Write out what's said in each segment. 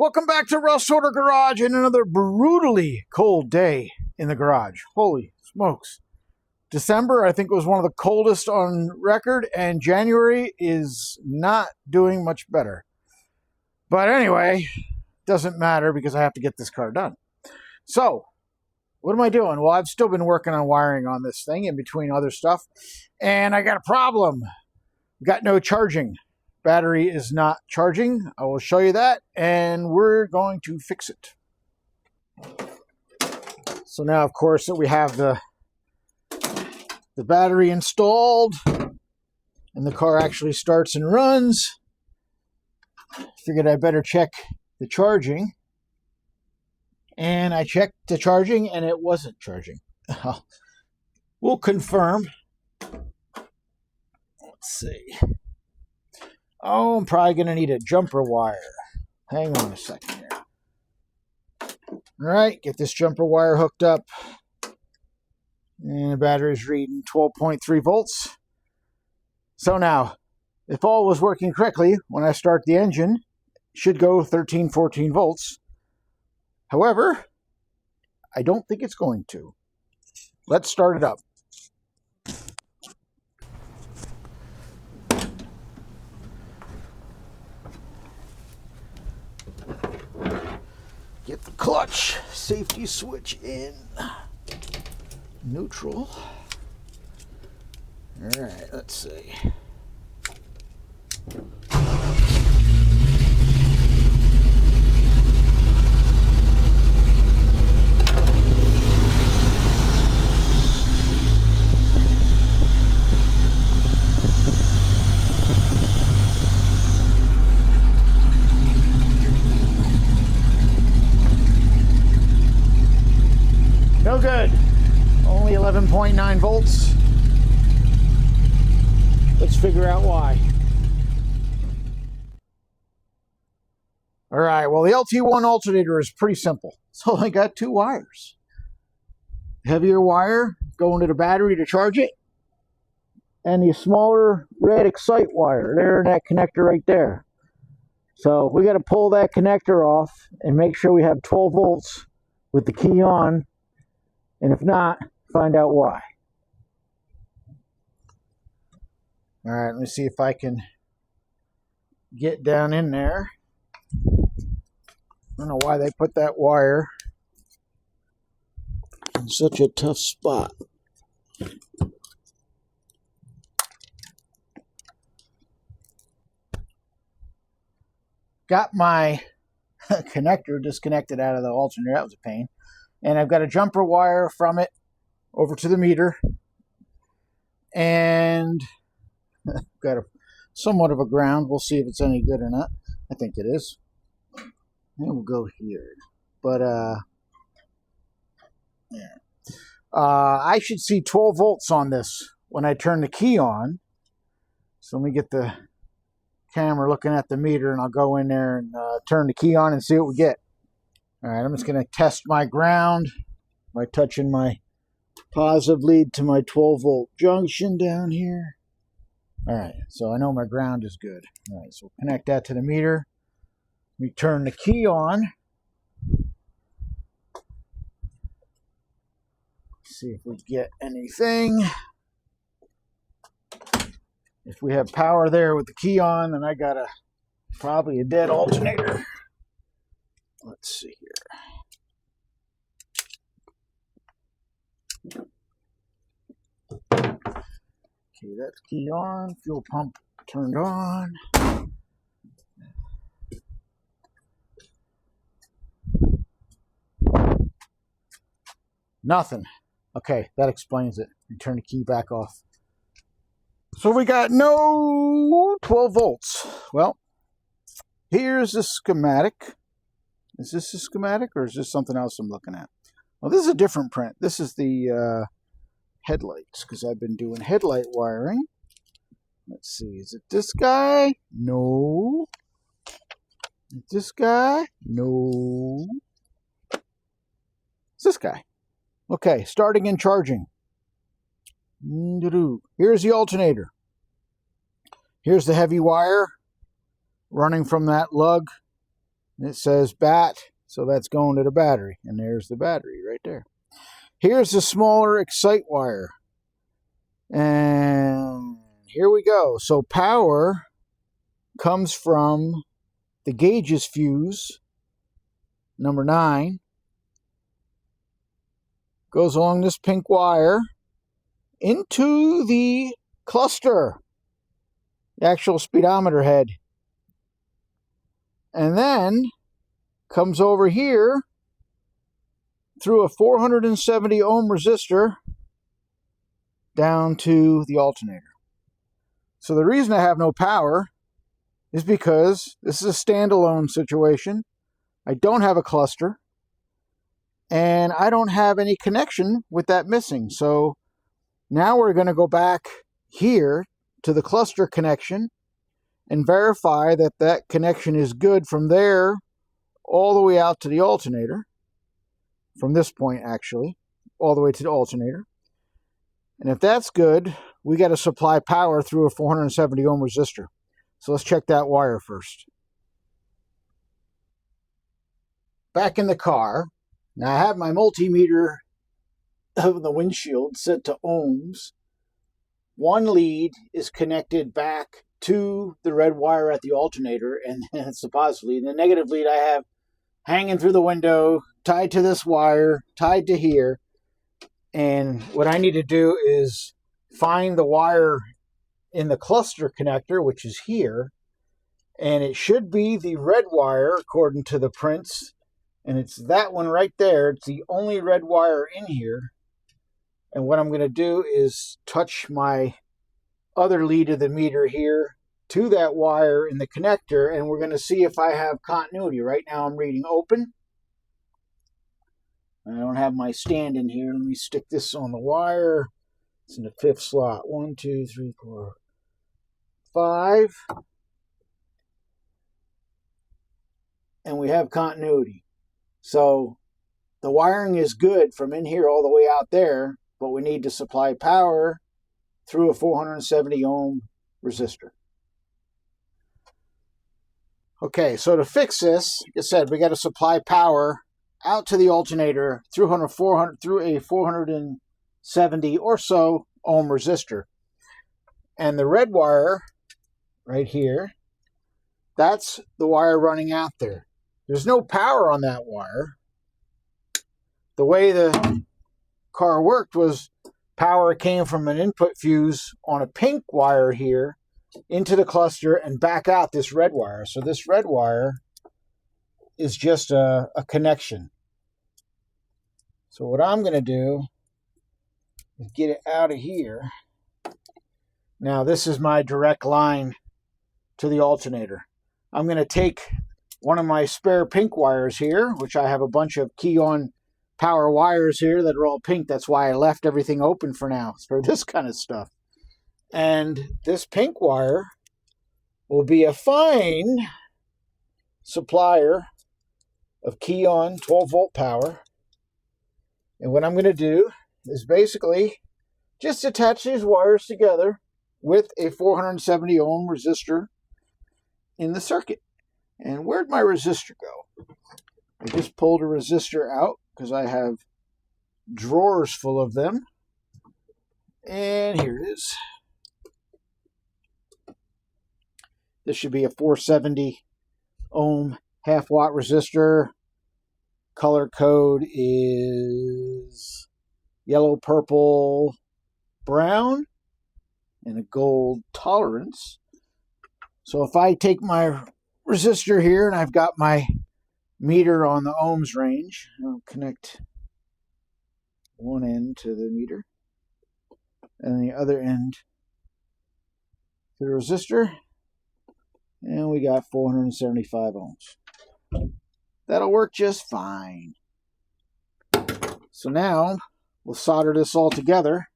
Welcome back to Russ Order Garage and another brutally cold day in the garage. Holy smokes. December, I think, was one of the coldest on record, and January is not doing much better. But anyway, doesn't matter because I have to get this car done. So, what am I doing? Well, I've still been working on wiring on this thing in between other stuff, and I got a problem. Got no charging. Battery is not charging. I will show you that, and we're going to fix it. So now, of course, that we have the battery installed, and the car actually starts and runs, figured I better check the charging. And I checked the charging, and it wasn't charging. We'll confirm. Let's see. Oh, I'm probably going to need a jumper wire. Hang on a second here. All right, get this jumper wire hooked up. And the battery's reading 12.3 volts. So now, if all was working correctly, when I start the engine, it should go 13, 14 volts. However, I don't think it's going to. Let's start it up. Get the clutch safety switch in neutral. All right, let's see. No good. Only 11.9 volts. Let's figure out why. All right, well, the LT1 alternator is pretty simple. It's only got two wires. Heavier wire going to the battery to charge it, and the smaller red excite wire there in that connector right there. So we got to pull that connector off and make sure we have 12 volts with the key on. And if not, find out why. All right, let me see if I can get down in there. I don't know why they put that wire in such a tough spot. Got my connector disconnected out of the alternator. That was a pain. And I've got a jumper wire from it over to the meter. And got a somewhat of a ground. We'll see if it's any good or not. I think it is. And we'll go here. But, yeah. I should see 12 volts on this when I turn the key on. So let me get the camera looking at the meter, and I'll go in there and turn the key on and see what we get. All right, I'm just going to test my ground by touching my positive lead to my 12-volt junction down here. All right, so I know my ground is good. All right, so we'll connect that to the meter. We turn the key on. See if we get anything. If we have power there with the key on, then I got probably a dead alternator. Let's see here. Okay, that's key on. Fuel pump turned on. Nothing. Okay, that explains it. We turn the key back off. So we got no 12 volts. Well, here's the schematic. Is this a schematic, or is this something else I'm looking at? Well, this is a different print. This is the headlights, because I've been doing headlight wiring. Let's see. Is it this guy? No. Is it this guy? No. It's this guy. Okay, starting and charging. Here's the alternator. Here's the heavy wire running from that lug And it says bat, so that's going to the battery. And there's the battery right there. Here's the smaller excite wire. And here we go. So power comes from the gauges fuse, number 9. Goes along this pink wire into the cluster, the actual speedometer head. And then comes over here through a 470 ohm resistor down to the alternator. So the reason I have no power is because this is a standalone situation. I don't have a cluster, and I don't have any connection with that missing. So now we're going to go back here to the cluster connection and verify that that connection is good from there all the way out to the alternator. From this point, actually, all the way to the alternator. And if that's good, we got to supply power through a 470 ohm resistor. So let's check that wire first. Back in the car. Now I have my multimeter of the windshield set to ohms. One lead is connected back to the red wire at the alternator, and that's the positive lead. And the negative lead I have hanging through the window, tied to this wire, tied to here. And what I need to do is find the wire in the cluster connector, which is here. And it should be the red wire, according to the prints. And it's that one right there. It's the only red wire in here. And what I'm going to do is touch my other lead of the meter here to that wire in the connector, and we're going to see if I have continuity. Right now I'm reading open. I don't have my stand in here. Let me stick this on the wire. It's in the 5th slot. 1, 2, 3, 4, 5. And we have continuity. So the wiring is good from in here all the way out there, but we need to supply power through a 470 ohm resistor. Okay, so to fix this, like I said, we got to supply power out to the alternator through a 470 or so ohm resistor. And the red wire right here, that's the wire running out there. There's no power on that wire. The way the car worked was power came from an input fuse on a pink wire here into the cluster and back out this red wire. So this red wire is just a connection. So what I'm going to do is get it out of here. Now this is my direct line to the alternator. I'm going to take one of my spare pink wires here, which I have a bunch of key-on power wires here that are all pink. That's why I left everything open for now, for this kind of stuff. And this pink wire will be a fine supplier of key-on 12-volt power. And what I'm going to do is basically just attach these wires together with a 470 ohm resistor in the circuit. And where'd my resistor go? I just pulled a resistor out because I have drawers full of them. And here it is. This should be a 470 ohm half-watt resistor. Color code is yellow, purple, brown, and a gold tolerance. So if I take my resistor here and I've got my meter on the ohms range, I'll connect one end to the meter and the other end to the resistor, and we got 475 ohms. That'll work just fine. So now we'll solder this all together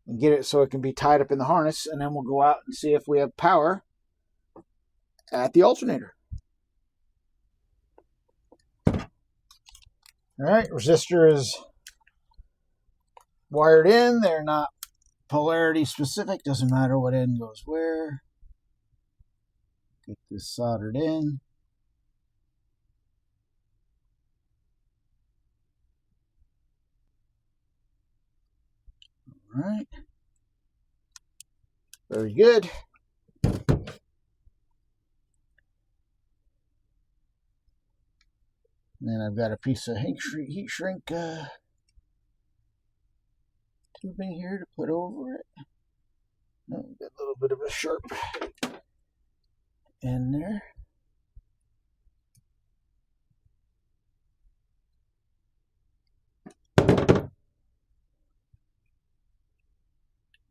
and get it so it can be tied up in the harness, and then we'll go out and see if we have power at the alternator. Alright, resistor is wired in. They're not polarity specific. Doesn't matter what end goes where. Get this soldered in. All right. Very good. And then I've got a piece of heat shrink tubing here to put over it. Oh, got a little bit of a sharp end there.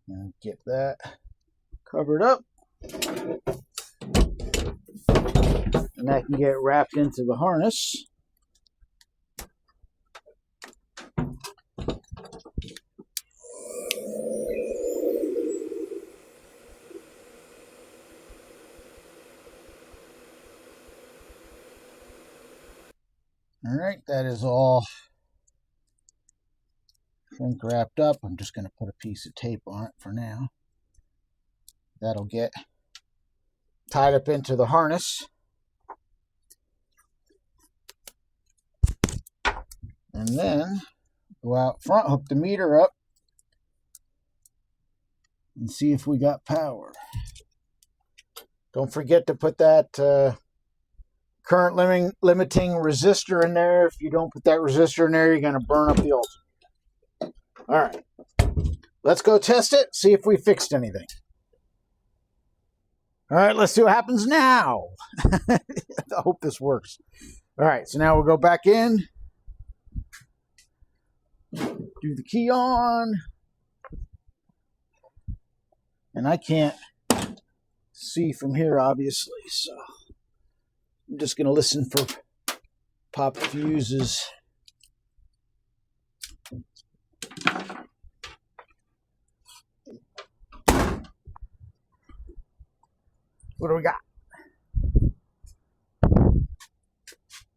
And get that covered up. And that can get wrapped into the harness. All right, that is all shrink wrapped up. I'm just going to put a piece of tape on it for now. That'll get tied up into the harness. And then go out front, hook the meter up, and see if we got power. Don't forget to put that current limiting resistor in there. If you don't put that resistor in there, you're going to burn up the alternator. All right, let's go test it, see if we fixed anything. All right, let's see what happens now. I hope this works. All right, so now we'll go back in, do the key on, and I can't see from here, obviously, so I'm just going to listen for pop fuses. What do we got?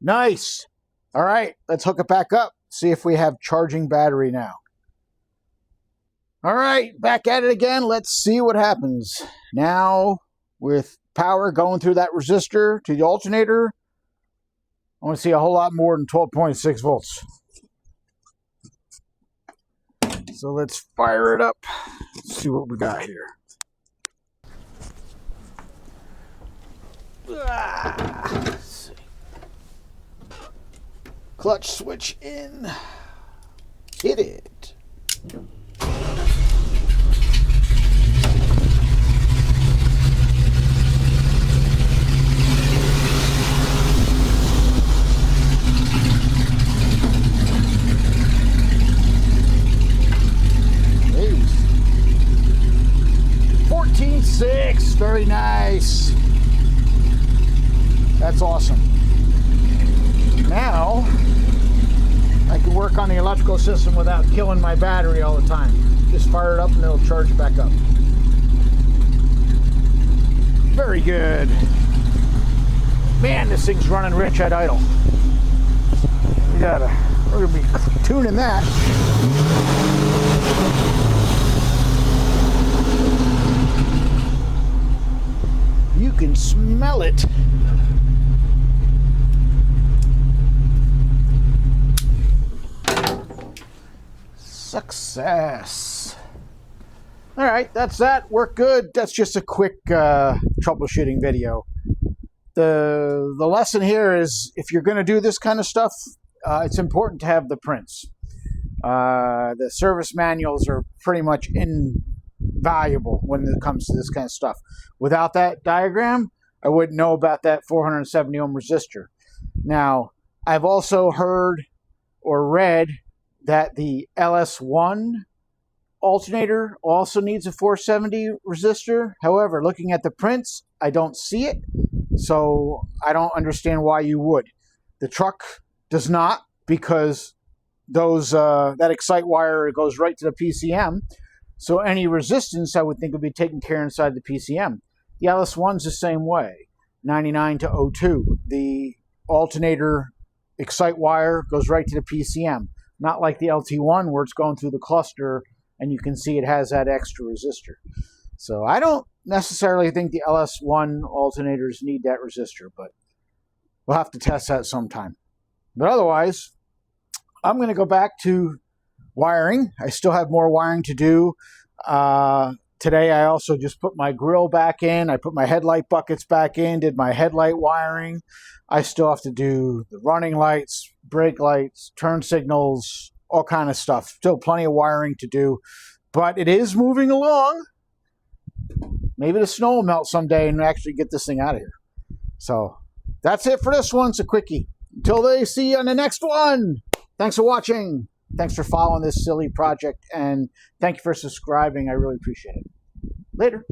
Nice. All right, let's hook it back up. See if we have charging battery now. All right, back at it again. Let's see what happens. Now, with power going through that resistor to the alternator, I want to see a whole lot more than 12.6 volts. So let's fire it up. Let's see what we got here. Let's see. Clutch switch in. Hit it. Hey. 14.6. Very nice. That's awesome. Now, I can work on the electrical system without killing my battery all the time. Just fire it up and it'll charge it back up. Very good. Man, this thing's running rich at idle. We're gonna be tuning that. You can smell it. Success. All right, that's that. Worked good. That's just a quick troubleshooting video. The lesson here is if you're going to do this kind of stuff, it's important to have the prints. The service manuals are pretty much invaluable when it comes to this kind of stuff. Without that diagram, I wouldn't know about that 470 ohm resistor. Now, I've also heard or read that the LS1 alternator also needs a 470 resistor. However, looking at the prints, I don't see it, so I don't understand why you would. The truck does not, because those that excite wire goes right to the PCM, so any resistance I would think would be taken care of inside the PCM. The LS1's the same way, 99 to 02. The alternator excite wire goes right to the PCM. Not like the LT1 where it's going through the cluster and you can see it has that extra resistor. So I don't necessarily think the LS1 alternators need that resistor, but we'll have to test that sometime. But otherwise, I'm going to go back to wiring. I still have more wiring to do. Today I also just put my grill back in. I put my headlight buckets back in, did my headlight wiring. I still have to do the running lights, brake lights, turn signals, all kind of stuff. Still plenty of wiring to do, but it is moving along. Maybe the snow will melt someday and actually get this thing out of here. So that's it for this one. It's a quickie. Until they see you on the next one. Thanks for watching. Thanks for following this silly project. And thank you for subscribing. I really appreciate it. Later.